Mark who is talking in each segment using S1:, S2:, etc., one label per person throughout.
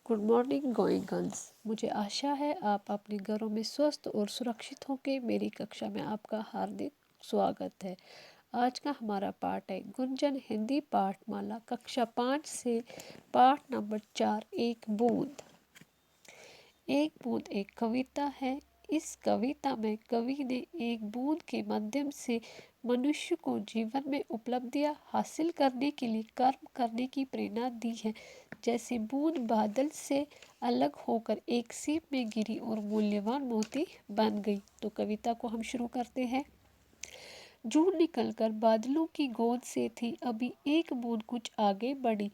S1: Good morning going girls. मुझे आशा है आप अपने घरों में स्वस्थ और सुरक्षित होंगे। मेरी कक्षा में आपका हार्दिक स्वागत है। आज का हमारा पाठ है गुंजन हिंदी पाठमाला कक्षा 5 से पाठ नंबर 4 एक बूंद। एक बूंद एक कविता है। इस कविता में कवि ने एक बूंद के माध्यम से मनुष्य को जीवन में उपलब्धियां हासिल करने के लिए कर्म करने की प्रेरणा दी है। जैसे बूंद बादल से अलग होकर एक सीप में गिरी और मूल्यवान मोती बन गई। तो कविता को हम शुरू करते हैं। जून निकलकर बादलों की गोद से थी, अभी एक बूंद कुछ आगे बढ़ी।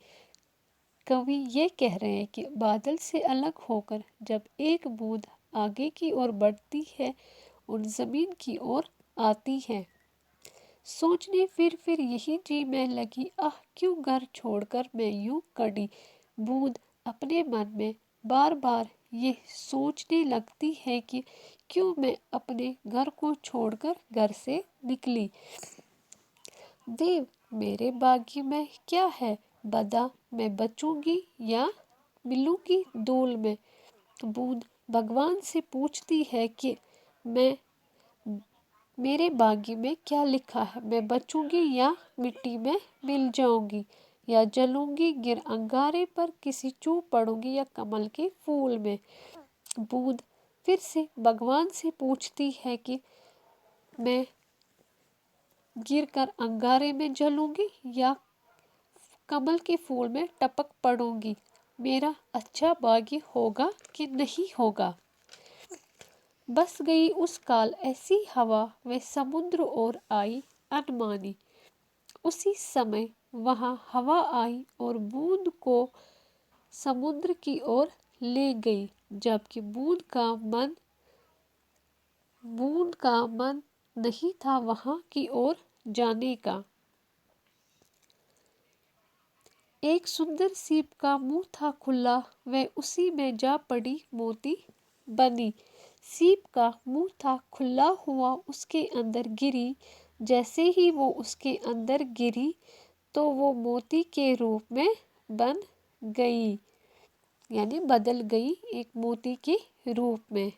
S1: कवि ये कह रहे हैं कि बादल से अलग होकर जब एक बूंद आगे की ओर बढ़ती है और जमीन की ओर आती है। सोचने फिर यही जी में लगी, आह क्यों घर छोड़कर मैं यूं कड़ी। बूंद अपने मन में बार बार ये सोचने लगती है कि क्यों मैं अपने घर को छोड़कर घर से निकली। देव मेरे भाग्य में क्या है, बता मैं बचूंगी या मिलूंगी धूल में। बूंद भगवान से पूछती है कि मेरे भाग्य में क्या लिखा है, मैं बचूंगी या मिट्टी में मिल जाऊंगी, या जलूंगी गिर अंगारे पर, किसी चूप पड़ूंगी या कमल के फूल में। बूंद फिर से भगवान से पूछती है कि मैं गिर कर अंगारे में जलूंगी या कमल के फूल में टपक पड़ूंगी, मेरा अच्छा भाग्य होगा कि नहीं होगा। बस गई उस काल ऐसी हवा, वे समुद्र और आई अनमानी। उसी समय वहां हवा आई और बूंद को समुद्र की ओर ले गई, जबकि बूंद का मन नहीं था वहां की ओर जाने का। एक सुंदर सीप का मुंह था खुला, वह उसी में जा पड़ी मोती बनी। सीप का मुंह था खुला हुआ, उसके अंदर गिरी। जैसे ही वो उसके अंदर गिरी तो वो मोती के रूप में बन गई, यानी बदल गई एक मोती के रूप में।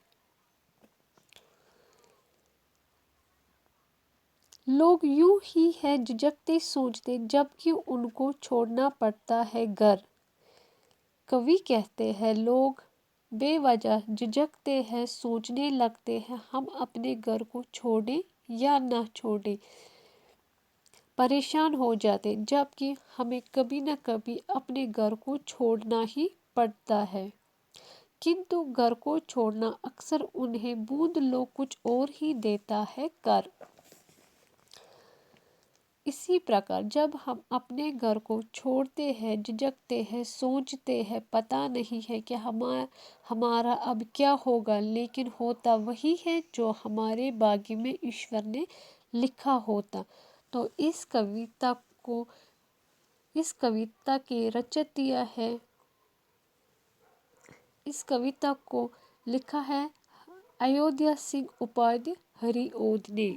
S1: लोग यूं ही है झिझकते सोचते, जबकि उनको छोड़ना पड़ता है घर। कवि कहते हैं लोग बेवजह झिझकते हैं, सोचने लगते हैं हम अपने घर को छोड़ें या ना छोड़ें, परेशान हो जाते, जबकि हमें कभी न कभी अपने घर को छोड़ना ही पड़ता है। किंतु घर को छोड़ना अक्सर उन्हें बूंद लोग कुछ और ही देता है कर। इसी प्रकार जब हम अपने घर को छोड़ते हैं, झिझकते हैं, सोचते हैं, पता नहीं है कि हमारा अब क्या होगा, लेकिन होता वही है जो हमारे भाग्य में ईश्वर ने लिखा होता। तो इस कविता के रचयिता है, इस कविता को लिखा है अयोध्या सिंह उपाध्याय हरिओद ने।